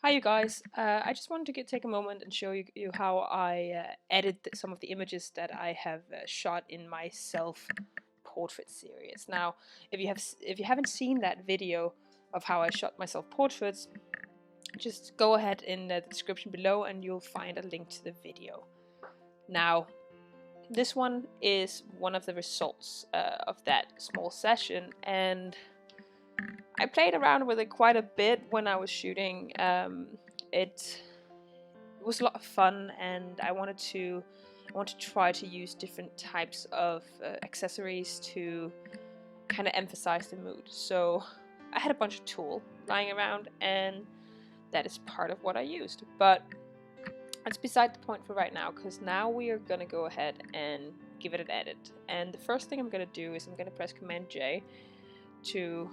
Hi you guys, I just wanted to take a moment and show you how I edit some of the images that I have shot in my self-portrait series. Now, if you haven't seen that video of how I shot my self-portraits, just go ahead in the description below and you'll find a link to the video. Now, this one is one of the results of that small session, and I played around with it quite a bit when I was shooting. It was a lot of fun, and I want to try to use different types of accessories to kind of emphasize the mood. So I had a bunch of tulle lying around, and that is part of what I used. But that's beside the point for right now, because now we are gonna go ahead and give it an edit. And the first thing I'm gonna do is I'm gonna press Command J to,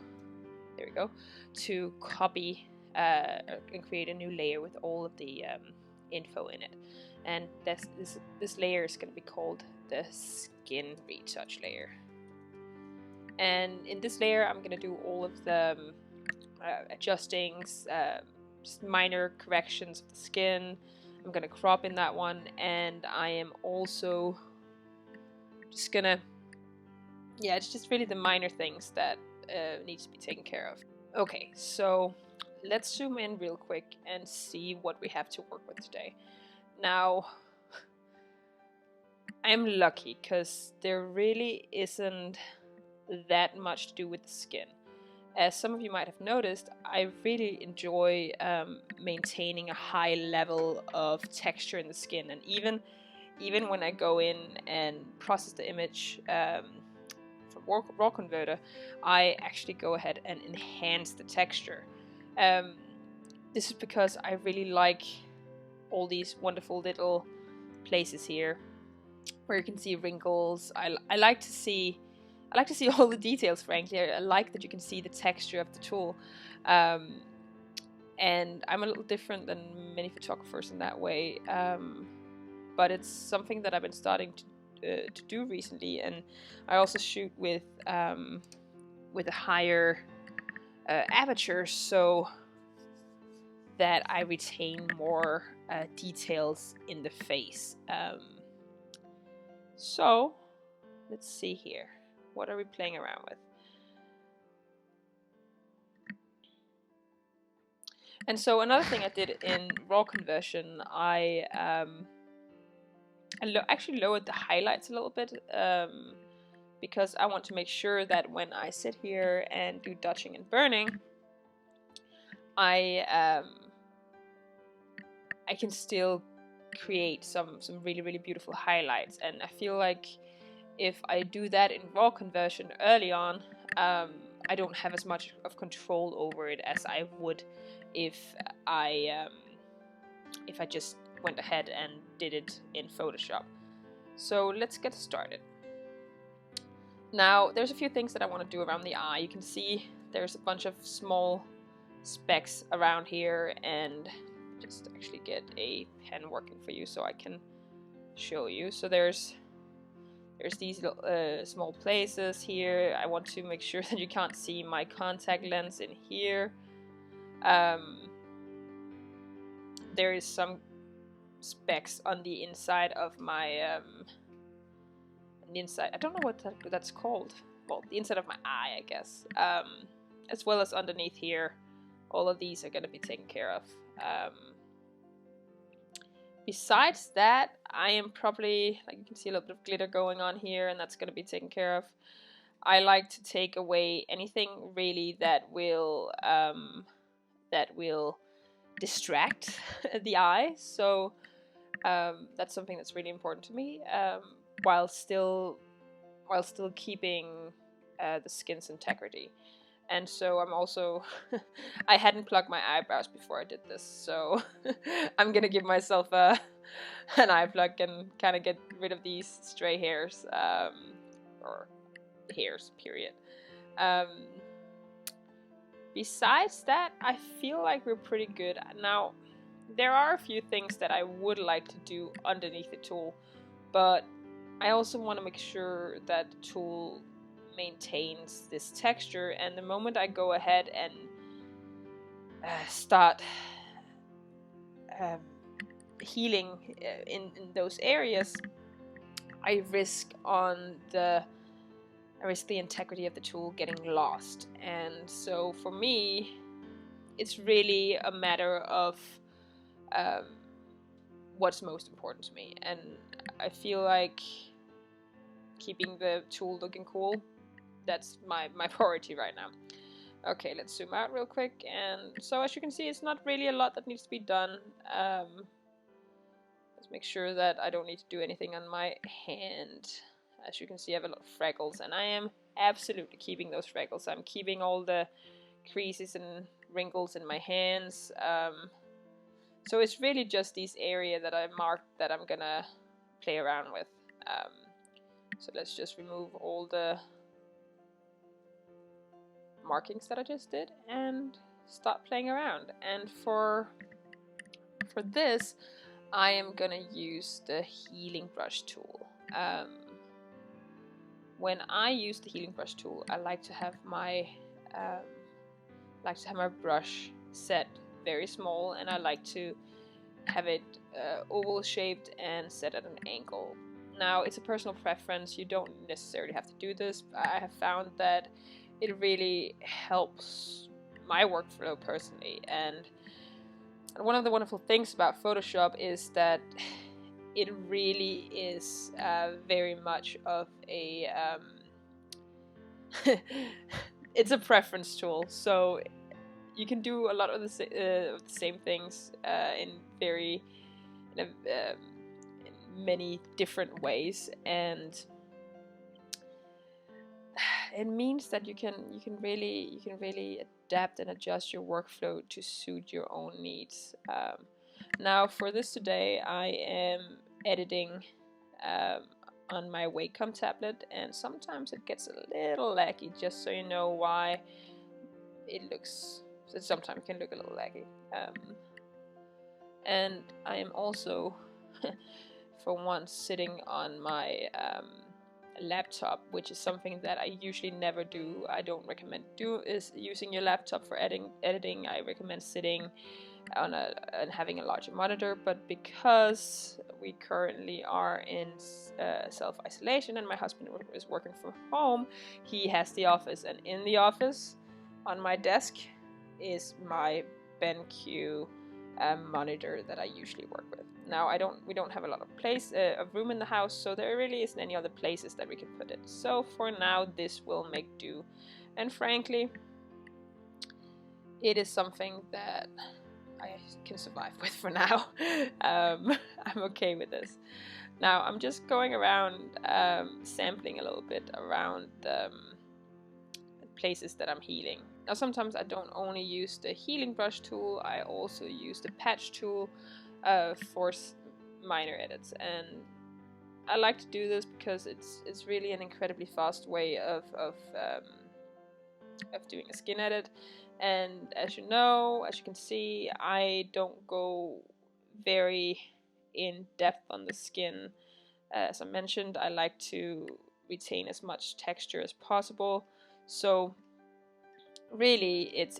there we go, to copy and create a new layer with all of the info in it. And this layer is going to be called the skin retouch layer. And in this layer I'm going to do all of the adjustings, just minor corrections of the skin. I'm going to crop in that one, and I am also just going to, yeah, it's just really the minor things that needs to be taken care of. Okay, so let's zoom in real quick and see what we have to work with today. Now, I'm lucky because there really isn't that much to do with the skin. As some of you might have noticed, I really enjoy maintaining a high level of texture in the skin, and even when I go in and process the image from Raw Converter, I actually go ahead and enhance the texture. This is because I really like all these wonderful little places here where you can see wrinkles. I like to see all the details, frankly. I like that you can see the texture of the tulle. And I'm a little different than many photographers in that way. But it's something that I've been starting to do recently, and I also shoot with a higher aperture, so that I retain more details in the face. So let's see here. What are we playing around with? And so another thing I did in raw conversion, I actually lowered the highlights a little bit, because I want to make sure that when I sit here and do dodging and burning, I can still create some really beautiful highlights. And I feel like if I do that in raw conversion early on, I don't have as much of control over it as I would if I just went ahead and did it in Photoshop. So let's get started. Now, there's a few things that I want to do around the eye. You can see there's a bunch of small specks around here, and just actually get a pen working for you so I can show you. So there's these little, small places here. I want to make sure that you can't see my contact lens in here. There is some specks on the inside of my the inside. I don't know what that's called. Well, the inside of my eye, I guess. As well as underneath here. All of these are going to be taken care of. Besides that, I am probably, like, you can see a little bit of glitter going on here, and that's going to be taken care of. I like to take away anything really that will distract the eye. So that's something that's really important to me, while still keeping the skin's integrity. And so I'm also, I hadn't plugged my eyebrows before I did this, so I'm gonna give myself an eye plug and kind of get rid of these stray hairs, or hairs, period. Besides that, I feel like we're pretty good. Now, there are a few things that I would like to do underneath the tulle, but I also want to make sure that the tulle maintains this texture, and the moment I go ahead and start healing in those areas, I risk the integrity of the tool getting lost. And so for me, it's really a matter of what's most important to me, and I feel like keeping the tool looking cool, that's my priority right now. Okay, let's zoom out real quick. And so as you can see, it's not really a lot that needs to be done. Let's make sure that I don't need to do anything on my hand. As you can see, I have a lot of freckles, and I am absolutely keeping those freckles. I'm keeping all the creases and wrinkles in my hands. So it's really just these areas that I marked that I'm gonna play around with. So let's just remove all the markings that I just did and start playing around. And for this, I am gonna use the healing brush tool. When I use the healing brush tool, I like to have my brush set very small, and I like to have it oval shaped and set at an angle. Now, it's a personal preference. You don't necessarily have to do this. I have found that it really helps my workflow personally. And one of the wonderful things about Photoshop is that it really is very much of a it's a preference tool. So you can do a lot of the same things in many different ways, and it means that you can really adapt and adjust your workflow to suit your own needs. Now for this today, I am editing on my Wacom tablet, and sometimes it gets a little laggy, just so you know why it sometimes can look a little laggy. And I am also for once sitting on my laptop, which is something that I usually never do. I don't recommend using your laptop for editing. I recommend sitting on and having a larger monitor, but because we currently are in self-isolation and my husband is working from home, he has the office, and in the office on my desk is my BenQ monitor that I usually work with. Now we don't have a lot of room in the house, so there really isn't any other places that we can put it. So for now, this will make do, and frankly, it is something that I can survive with for now. I'm okay with this. Now I'm just going around sampling a little bit around the places that I'm healing. Now sometimes I don't only use the healing brush tool, I also use the patch tool for minor edits, and I like to do this because it's really an incredibly fast way of doing a skin edit. And as you can see, I don't go very in depth on the skin. As I mentioned, I like to retain as much texture as possible. So really, it's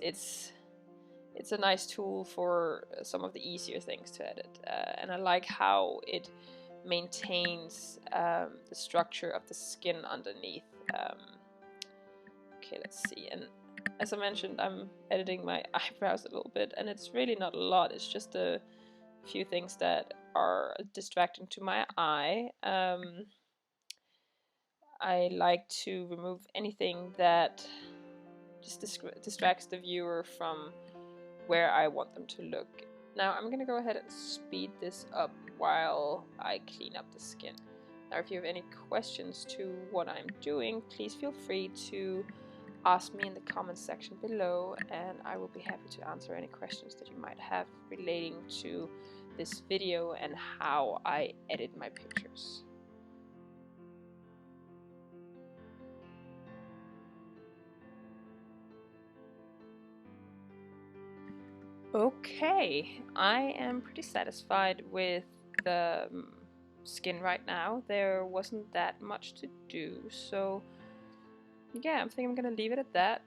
a nice tool for some of the easier things to edit, and I like how it maintains the structure of the skin underneath. Okay, let's see. And as I mentioned, I'm editing my eyebrows a little bit, and it's really not a lot. It's just a few things that are distracting to my eye. I like to remove anything that just distracts the viewer from where I want them to look. Now I'm gonna go ahead and speed this up while I clean up the skin. Now if you have any questions to what I'm doing, please feel free to ask me in the comments section below, and I will be happy to answer any questions that you might have relating to this video and how I edit my pictures. Okay, I am pretty satisfied with the skin right now. There wasn't that much to do, so yeah, I think I'm gonna leave it at that.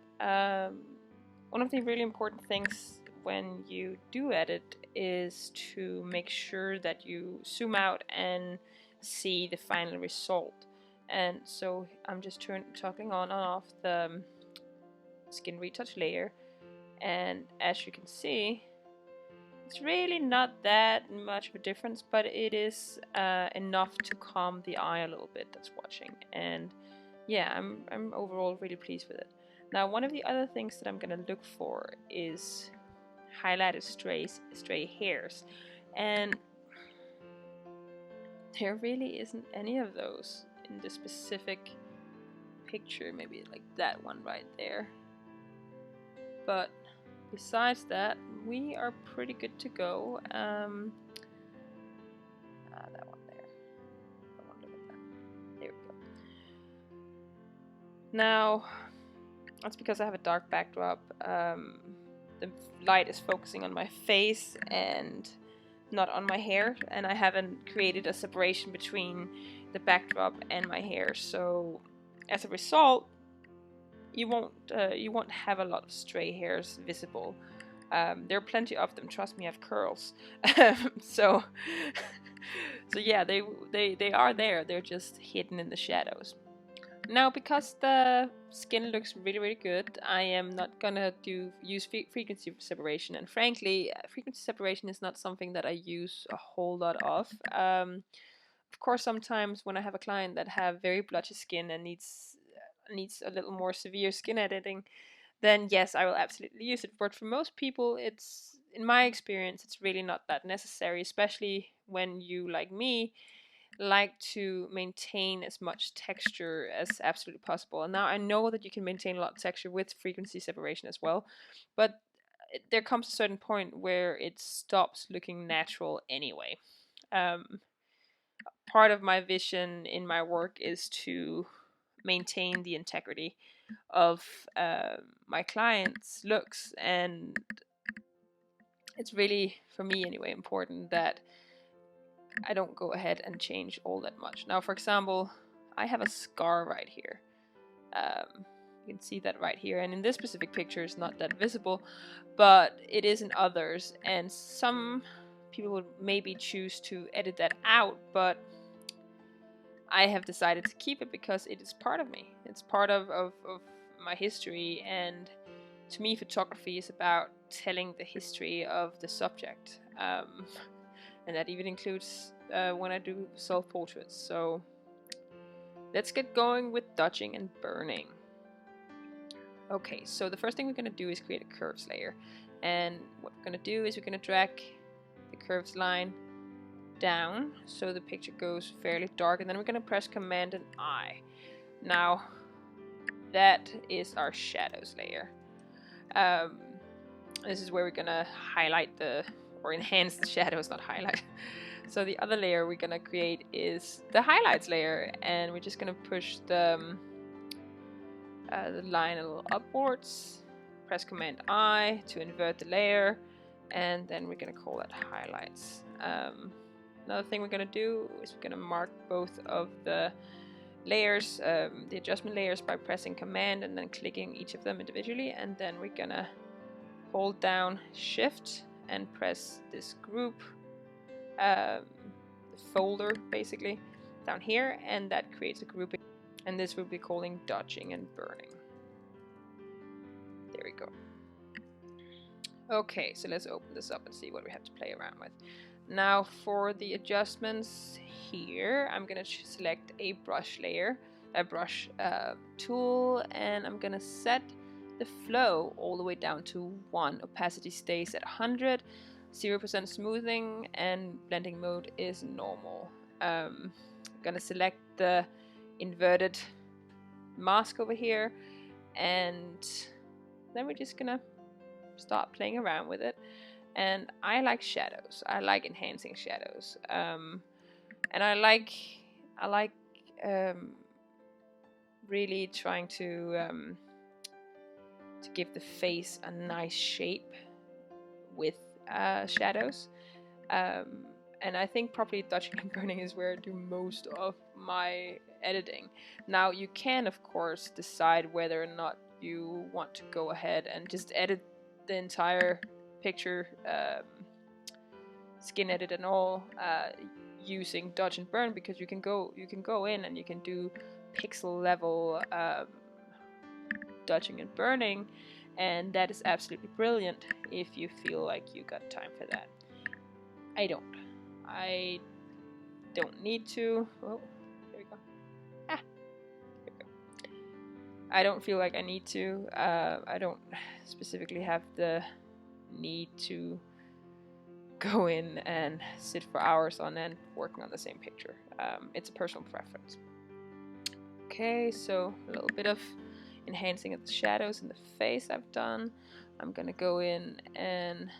One of the really important things when you do edit is to make sure that you zoom out and see the final result. And so I'm just toggling on and off the skin retouch layer, and as you can see, it's really not that much of a difference, but it is enough to calm the eye a little bit that's watching. And yeah, I'm overall really pleased with it. Now, one of the other things that I'm gonna look for is highlighted stray hairs, and there really isn't any of those in this specific picture. Maybe like that one right there, but besides that, we are pretty good to go. That one there. I want to look at that. There we go. Now, that's because I have a dark backdrop. The light is focusing on my face and not on my hair, and I haven't created a separation between the backdrop and my hair. So, as a result, you won't have a lot of stray hairs visible. There are plenty of them. Trust me, I have curls. so yeah, they are there. They're just hidden in the shadows. Now, because the skin looks really good, I am not gonna use frequency separation. And frankly, frequency separation is not something that I use a whole lot of. Of course, sometimes when I have a client that have very blotchy skin and needs a little more severe skin editing, then yes, I will absolutely use it. But for most people, it's, in my experience, it's really not that necessary, especially when you, like me, like to maintain as much texture as absolutely possible. And now I know that you can maintain a lot of texture with frequency separation as well, but there comes a certain point where it stops looking natural anyway. Part of my vision in my work is to maintain the integrity of my clients' looks, and it's really, for me anyway, important that I don't go ahead and change all that much. Now, for example, I have a scar right here. You can see that right here, and in this specific picture it's not that visible, but it is in others, and some people would maybe choose to edit that out, but I have decided to keep it because it is part of me. It's part of my history, and to me, photography is about telling the history of the subject, and that even includes when I do self-portraits. So let's get going with dodging and burning. Okay, so the first thing we're going to do is create a curves layer, and what we're going to do is we're going to drag the curves line down so the picture goes fairly dark, and then we're going to press Command and I. Now that is our shadows layer. This is where we're going to highlight or enhance the shadows, not highlight. So the other layer we're going to create is the highlights layer, and we're just going to push the line a little upwards, press Command I to invert the layer, and then we're going to call that highlights. Another thing we're going to do is we're going to mark both of the layers, the adjustment layers, by pressing Command and then clicking each of them individually, and then we're going to hold down Shift and press this group, the folder basically, down here, and that creates a grouping, and this we'll be calling dodging and burning. There we go. Okay, so let's open this up and see what we have to play around with. Now for the adjustments here, I'm gonna select a brush layer, a brush tool, and I'm gonna set the flow all the way down to 1. Opacity stays at 100, 0% smoothing, and blending mode is normal. I'm gonna select the inverted mask over here, and then we're just gonna start playing around with it. And I like shadows. I like enhancing shadows, and I like really trying to give the face a nice shape with shadows. And I think probably dodging and burning is where I do most of my editing. Now you can of course decide whether or not you want to go ahead and just edit the entire picture, skin edit and all, using dodge and burn, because you can go in and you can do pixel level dodging and burning, and that is absolutely brilliant if you feel like you got time for that. I don't need to. Oh, there we go. Ah, there we go. I don't feel like I need to. I don't specifically have the need to go in and sit for hours on end working on the same picture. It's a personal preference. Okay, so a little bit of enhancing of the shadows in the face I've done. I'm gonna go in and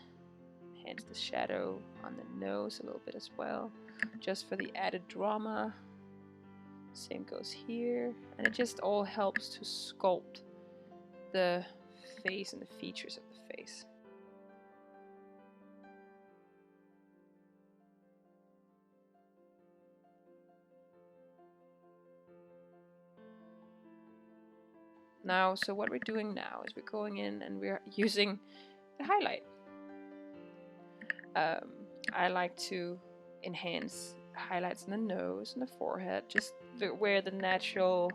enhance the shadow on the nose a little bit as well, just for the added drama. Same goes here, and it just all helps to sculpt the face and the features of the face. Now, so what we're doing now is we're going in and we're using the highlight. I like to enhance highlights in the nose and the forehead, just where the natural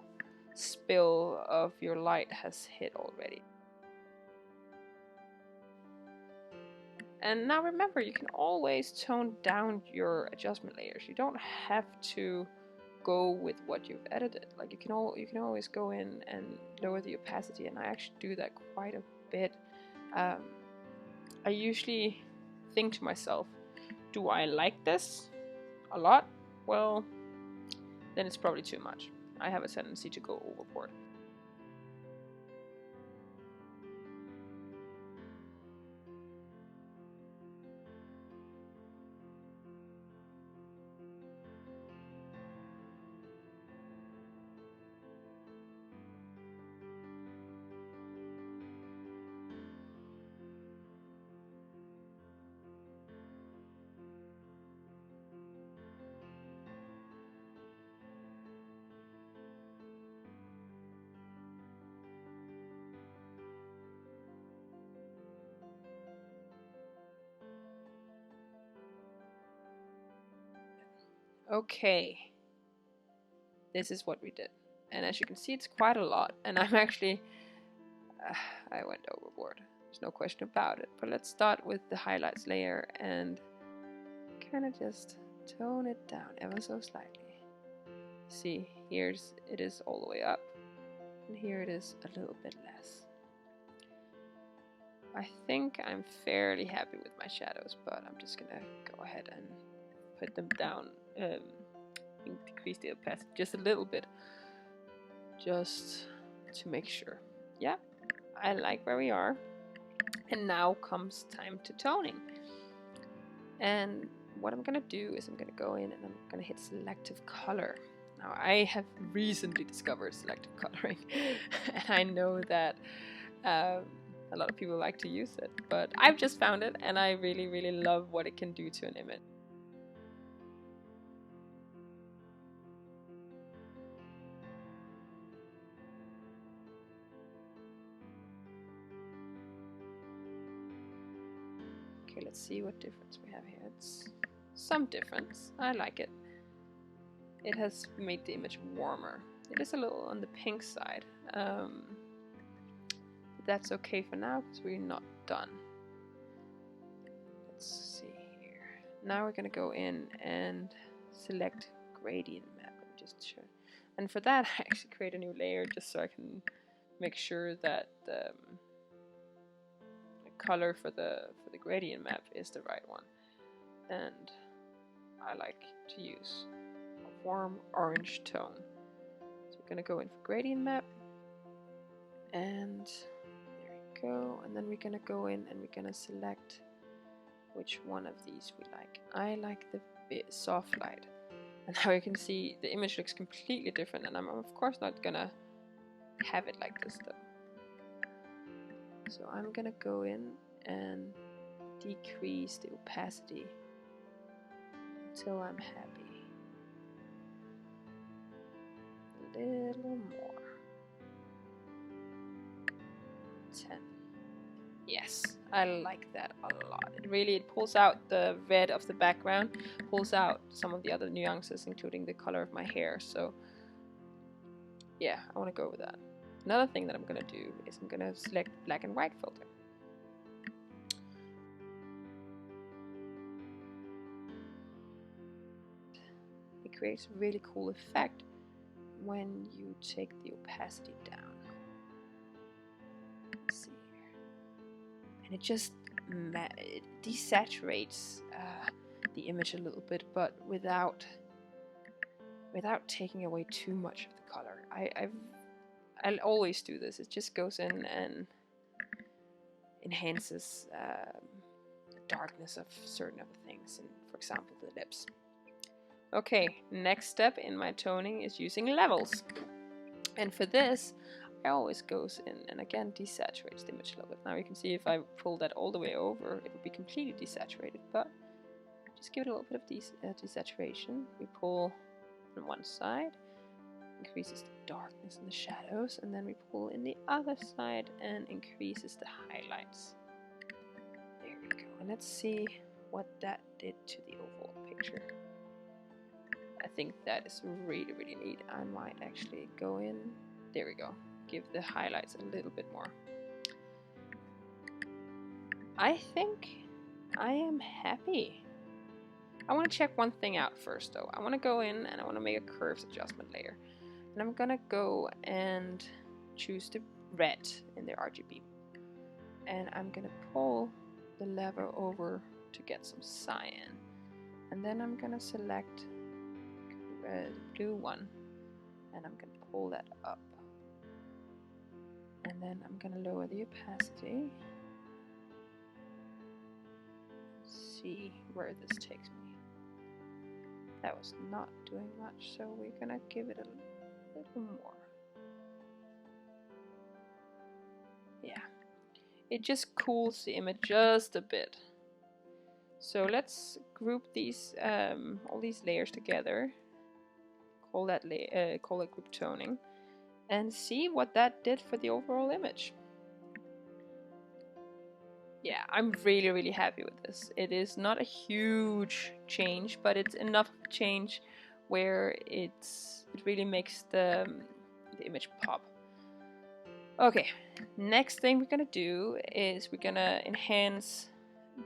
spill of your light has hit already. And now remember, you can always tone down your adjustment layers. You don't have to go with what you've edited. Like you can always go in and lower the opacity, and I actually do that quite a bit. I usually think to myself, do I like this a lot? Well, then it's probably too much. I have a tendency to go overboard. Okay, this is what we did, and as you can see, it's quite a lot, and I'm actually I went overboard, there's no question about it. But let's start with the highlights layer and kind of just tone it down ever so slightly. See, it is all the way up, and here it is a little bit less. I think I'm fairly happy with my shadows, but I'm just gonna go ahead and put them down, decrease the opacity just a little bit, just to make sure. Yeah, I like where we are. And now comes time to toning. And what I'm gonna do is I'm gonna go in and I'm gonna hit selective color. Now I have recently discovered selective coloring, and I know that a lot of people like to use it, but I've just found it and I really, really love what it can do to an image. Okay, let's see what difference we have here. It's some difference. I like it. It has made the image warmer. It is a little on the pink side. That's okay for now because we're not done. Let's see here. Now we're gonna go in and select gradient map. Let me just show. And for that, I actually create a new layer just so I can make sure that the color for the gradient map is the right one. And I like to use a warm orange tone. So we're gonna go in for gradient map, and there we go. And then we're gonna go in and we're gonna select which one of these we like. I like the soft light. And now you can see the image looks completely different, and I'm of course not gonna have it like this though. So I'm gonna go in and decrease the opacity until I'm happy. A little more. 10. Yes, I like that a lot. It pulls out the red of the background, pulls out some of the other nuances, including the color of my hair. So yeah, I want to go with that. Another thing that I'm gonna do is I'm gonna select black and white filter. It creates a really cool effect when you take the opacity down. Let's see here. And it just it desaturates the image a little bit, but without taking away too much of the color. I'll always do this. It just goes in and enhances the darkness of certain other things, and for example the lips. Okay, next step in my toning is using levels. And for this, I always goes in and again desaturates the image a little bit. Now you can see if I pull that all the way over, it would be completely desaturated, but just give it a little bit of desaturation. We pull on one side, increases the darkness and the shadows, and then we pull in the other side and increases the highlights. There we go. And let's see what that did to the overall picture. I think that is really, really neat. I might actually go in. There we go. Give the highlights a little bit more. I think I am happy. I want to check one thing out first though. I want to go in and I want to make a curves adjustment layer. And I'm gonna go and choose the red in the RGB. And I'm gonna pull the lever over to get some cyan. And then I'm gonna select the blue one and I'm gonna pull that up. And then I'm gonna lower the opacity. See where this takes me. That was not doing much, so we're gonna give it a little more. Yeah, it just cools the image just a bit. So let's group these all these layers together. Call it group toning, and see what that did for the overall image. Yeah, I'm really, really happy with this. It is not a huge change, but it's enough change where it really makes the image pop. Okay, next thing we're gonna do is we're gonna enhance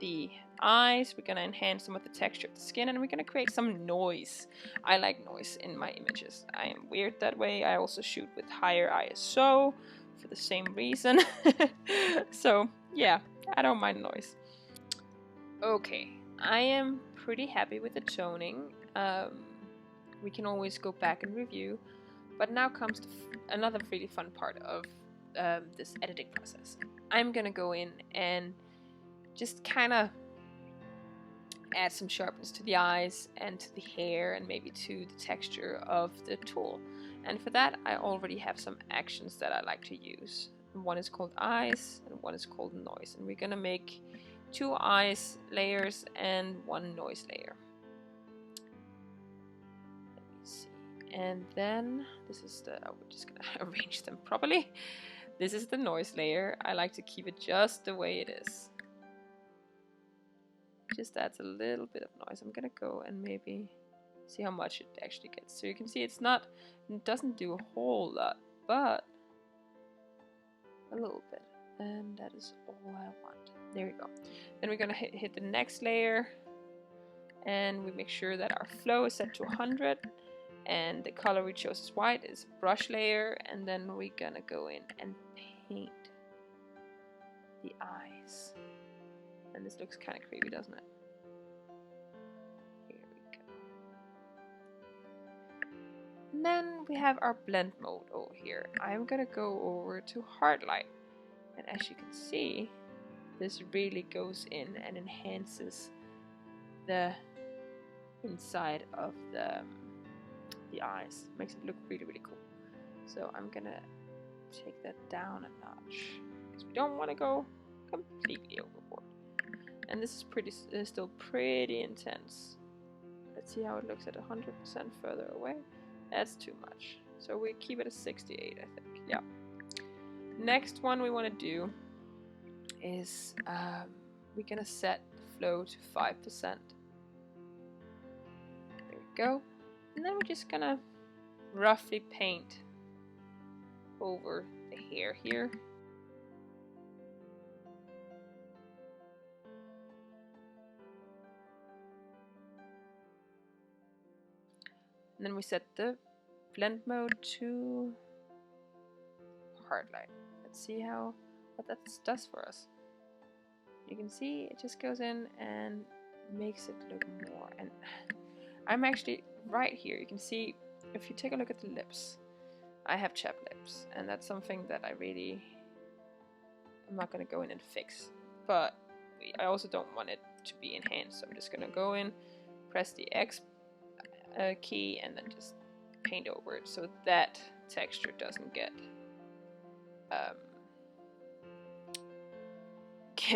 the eyes, we're gonna enhance some of the texture of the skin, and we're gonna create some noise. I like noise in my images. I am weird that way. I also shoot with higher ISO for the same reason. So yeah, I don't mind noise. Okay, I am pretty happy with the toning. We can always go back and review, but now comes another really fun part of this editing process. I'm gonna go in and just kind of add some sharpness to the eyes and to the hair and maybe to the texture of the tool. And for that, I already have some actions that I like to use. One is called eyes and one is called noise. And we're gonna make 2 eyes layers and 1 noise layer. Let me see. And then this is we're just gonna arrange them properly. This is the noise layer. I like to keep it just the way it is. Just adds a little bit of noise. I'm gonna go and maybe see how much it actually gets. So you can see it doesn't do a whole lot, but a little bit. And that is all I want. There we go. Then we're gonna hit the next layer, and we make sure that our flow is set to 100, and the color we chose is white. Is brush layer, and then we're gonna go in and paint the eyes. And this looks kind of creepy, doesn't it? Here we go. And then we have our blend mode over here. I'm gonna go over to hard light. And as you can see, this really goes in and enhances the inside of the eyes. Makes it look really, really cool. So I'm gonna take that down a notch because we don't want to go completely overboard. And this is still pretty intense. Let's see how it looks at 100% further away. That's too much. So we keep it at 68, I think. Yeah. Next one we want to do is we're gonna set the flow to 5%. There we go. And then we're just gonna roughly paint over the hair here. And then we set the blend mode to hard light. Let's see what that does for us. You can see it just goes in and makes it look more. And I'm actually right here. You can see if you take a look at the lips, I have chapped lips, and that's something that I'm not going to go in and fix. But I also don't want it to be enhanced, so I'm just going to go in, press the X key, and then just paint over it so that texture doesn't get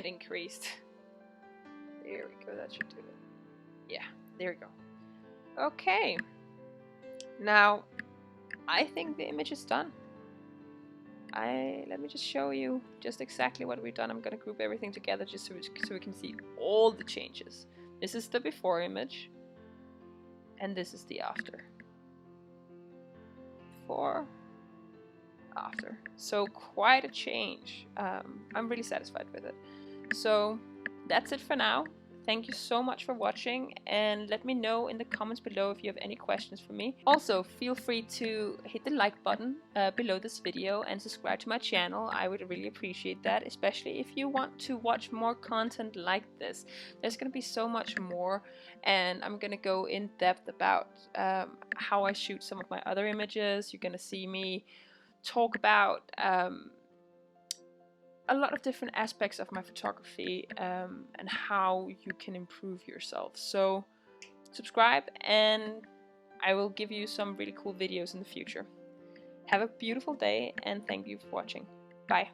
increased. There we go, that should do it. Yeah, there we go. Okay, now I think the image is done. Let me just show you just exactly what we've done. I'm going to group everything together just so we can see all the changes. This is the before image, and this is the after. Before, after. So quite a change. I'm really satisfied with it. So that's it for now. Thank you so much for watching, and let me know in the comments below if you have any questions for me. Also, feel free to hit the like button below this video and subscribe to my channel. I would really appreciate that, especially if you want to watch more content like this. There's going to be so much more, and I'm going to go in depth about how I shoot some of my other images. You're going to see me talk about a lot of different aspects of my photography and how you can improve yourself. So subscribe, and I will give you some really cool videos in the future. Have a beautiful day, and thank you for watching. Bye.